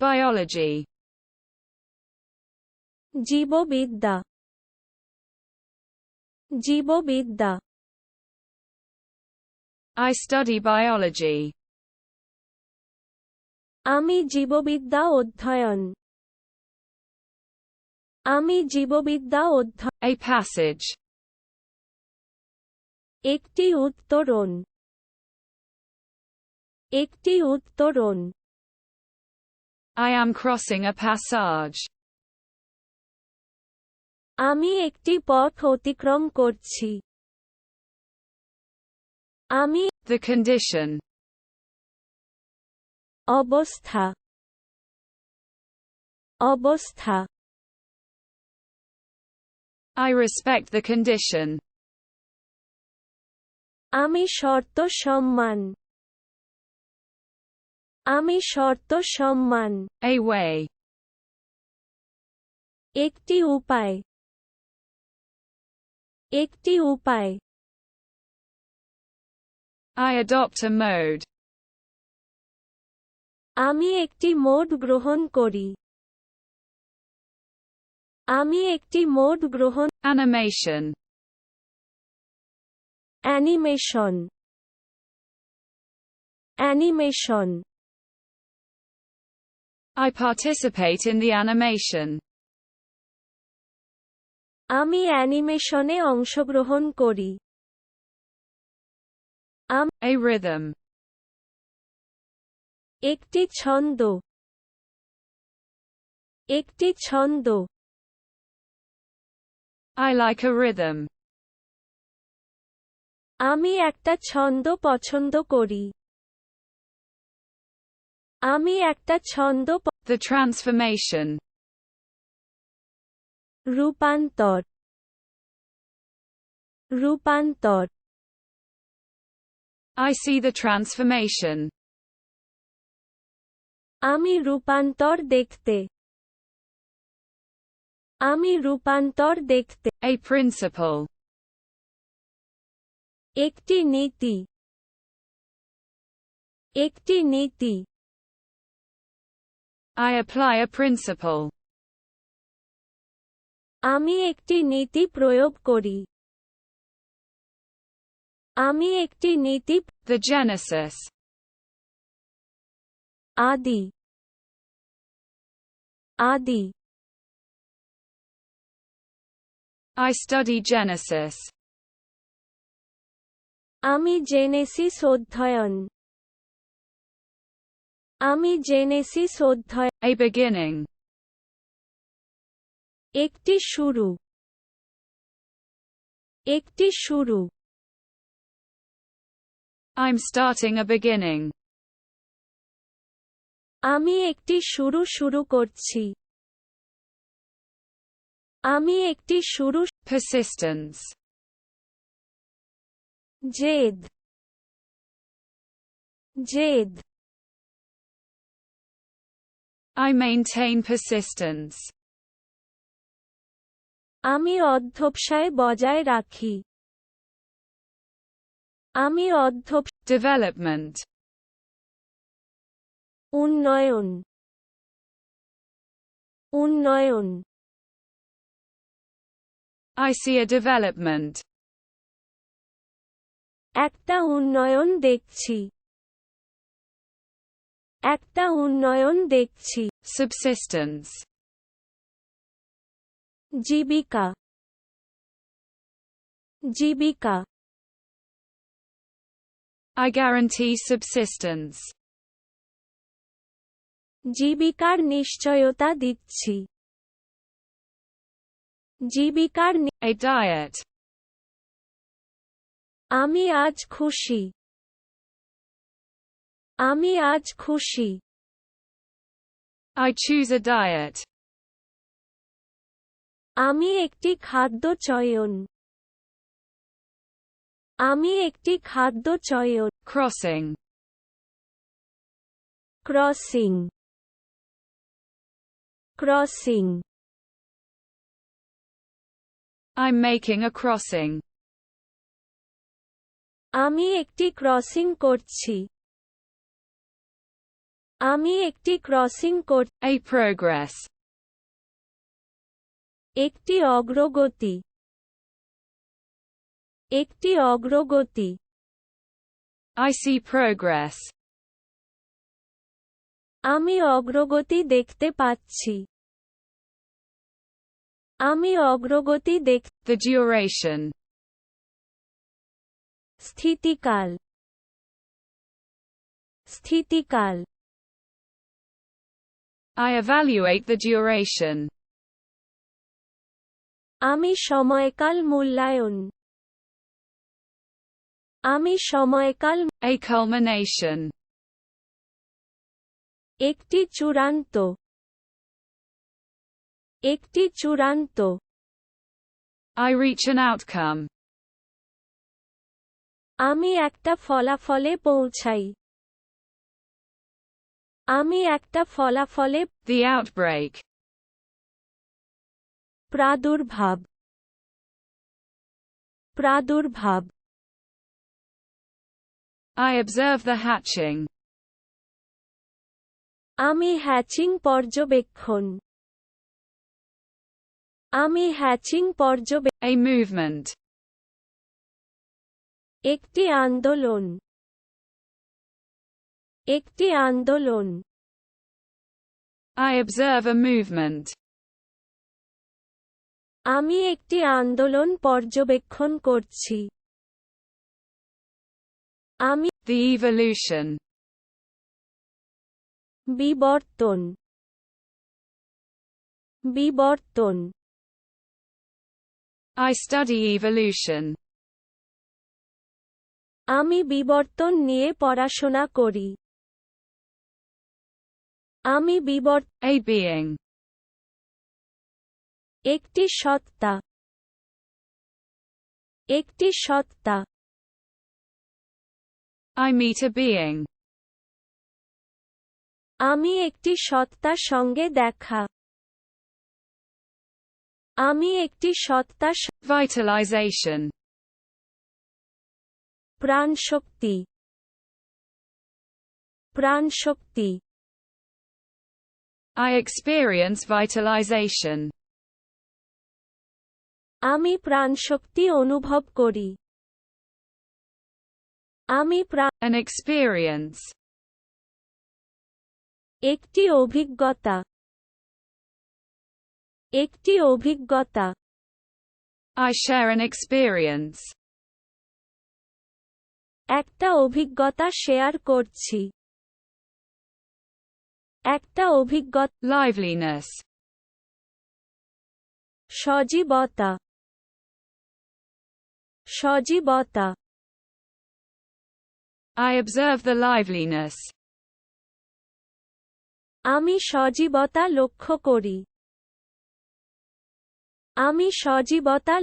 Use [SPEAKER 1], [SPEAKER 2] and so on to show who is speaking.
[SPEAKER 1] Biology.
[SPEAKER 2] জীববিদ্যা জীববিদ্যা
[SPEAKER 1] I study biology.
[SPEAKER 2] আমি জীববিদ্যা অধ্যয়ন আমি জীববিদ্যা অধ্যয়ন
[SPEAKER 1] A passage.
[SPEAKER 2] একটি উত্তরণ একটি উত্তরণ
[SPEAKER 1] I am crossing a passage.
[SPEAKER 2] আমি একটি পথ অতিক্রম করছি আমি
[SPEAKER 1] The condition.
[SPEAKER 2] অবস্থা অবস্থা
[SPEAKER 1] I respect the condition.
[SPEAKER 2] আমি শর্ত সম্মান আমি শর্ত সম্মান
[SPEAKER 1] A way.
[SPEAKER 2] একটি উপায় একটি উপায়
[SPEAKER 1] I adopt a mode.
[SPEAKER 2] আমি একটি মোড গ্রহণ করি আমি একটি মোড গ্রহণ
[SPEAKER 1] Animation.
[SPEAKER 2] Animation animation
[SPEAKER 1] I participate in the animation.
[SPEAKER 2] আমি অ্যানিমেশনে অংশগ্রহণ করি
[SPEAKER 1] A rhythm.
[SPEAKER 2] একটি ছন্দ একটি ছন্দ
[SPEAKER 1] I like a rhythm.
[SPEAKER 2] আমি একটা ছন্দ পছন্দ করি আমি একটা ছন্দ
[SPEAKER 1] The transformation.
[SPEAKER 2] রূপান্তর রূপান্তর
[SPEAKER 1] I see the transformation.
[SPEAKER 2] আমি রূপান্তর দেখতে আমি রূপান্তর দেখতে
[SPEAKER 1] A principle.
[SPEAKER 2] একটি নীতি একটি নীতি
[SPEAKER 1] I apply a principle.
[SPEAKER 2] আমি একটি নীতি প্রয়োগ করি আমি একটি নীতি
[SPEAKER 1] The genesis.
[SPEAKER 2] আদি আদি
[SPEAKER 1] I study Genesis.
[SPEAKER 2] আমি জেনেসিস অধ্যয়ন আমি জেনেসিস অধ্যয়ন
[SPEAKER 1] A beginning.
[SPEAKER 2] একটি শুরু একটি শুরু
[SPEAKER 1] I'm starting a beginning.
[SPEAKER 2] আমি একটি শুরু শুরু করছি আমি একটি শুরু
[SPEAKER 1] Persistence.
[SPEAKER 2] জেদ জেদ
[SPEAKER 1] I maintain persistence.
[SPEAKER 2] আমি অধ্যবসায় বজায় রাখি আমি
[SPEAKER 1] Development.
[SPEAKER 2] উন্নয়ন উন্নয়ন
[SPEAKER 1] I see a development.
[SPEAKER 2] একটা উন্নয়ন দেখছি একটা উন্নয়ন দেখছি
[SPEAKER 1] Subsistence.
[SPEAKER 2] জীবিকা জীবিকা
[SPEAKER 1] I guarantee subsistence.
[SPEAKER 2] জীবিকার নিশ্চয়তা দিচ্ছি জীবিকার
[SPEAKER 1] A diet.
[SPEAKER 2] আমি আজ খুশি আমি আজ খুশি
[SPEAKER 1] I choose a diet.
[SPEAKER 2] আমি একটি খাদ্য চয়ন আমি একটি খাদ্য চয়ন
[SPEAKER 1] Crossing.
[SPEAKER 2] Crossing crossing
[SPEAKER 1] I'm making a crossing.
[SPEAKER 2] আমি একটি ক্রসিং করছি আমি একটি ক্রসিং করছি।
[SPEAKER 1] A progress.
[SPEAKER 2] একটি অগ্রগতি। একটি অগ্রগতি।
[SPEAKER 1] I see progress.
[SPEAKER 2] আমি অগ্রগতি দেখতে পাচ্ছি। আমি অগ্রগতি
[SPEAKER 1] The duration.
[SPEAKER 2] স্থিতিকাল। স্থিতিকাল।
[SPEAKER 1] I evaluate the duration.
[SPEAKER 2] আমি সময়কাল মূল্যায়ন। আমি সময়কাল।
[SPEAKER 1] A culmination.
[SPEAKER 2] একটি চূড়ান্ত। একটি চূড়ান্ত।
[SPEAKER 1] I reach an outcome.
[SPEAKER 2] আমি একটা ফলাফলে পৌঁছাই। আমি একটা ফলাফলে।
[SPEAKER 1] The outbreak.
[SPEAKER 2] প্রাদুর্ভাব। প্রাদুর্ভাব।
[SPEAKER 1] I observe the hatching.
[SPEAKER 2] আমি হ্যাচিং পর্যবেক্ষণ। আমি হ্যাচিং
[SPEAKER 1] A movement.
[SPEAKER 2] একটি আন্দোলন। একটি আন্দোলন।
[SPEAKER 1] I observe a movement.
[SPEAKER 2] আমি একটি আন্দোলন পর্যবেক্ষণ করছি। আমি।
[SPEAKER 1] The evolution.
[SPEAKER 2] বিবর্তন। বিবর্তন।
[SPEAKER 1] I study evolution.
[SPEAKER 2] আমি বিবর্তন নিয়ে পড়াশোনা করি। আমি
[SPEAKER 1] A being.
[SPEAKER 2] একটি সত্তা। একটি সত্তা।
[SPEAKER 1] I meet a being.
[SPEAKER 2] আমি একটি সত্তার সঙ্গে দেখা। আমি একটি সত্তা।
[SPEAKER 1] Vitalization.
[SPEAKER 2] প্রাণশক্তি। প্রাণশক্তি।
[SPEAKER 1] I experience vitalization.
[SPEAKER 2] আমি প্রাণশক্তি অনুভব করি। আমি
[SPEAKER 1] An experience.
[SPEAKER 2] একটি অভিজ্ঞতা। একটি অভিজ্ঞতা।
[SPEAKER 1] I share an experience.
[SPEAKER 2] একটা অভিজ্ঞতা শেয়ার করছি। একটা অভিজ্ঞতা।
[SPEAKER 1] Liveliness.
[SPEAKER 2] সজীবতা। সজীবতা।
[SPEAKER 1] I observe the liveliness.
[SPEAKER 2] আমি সজীবতা লক্ষ্য করি। আমি সজীবতা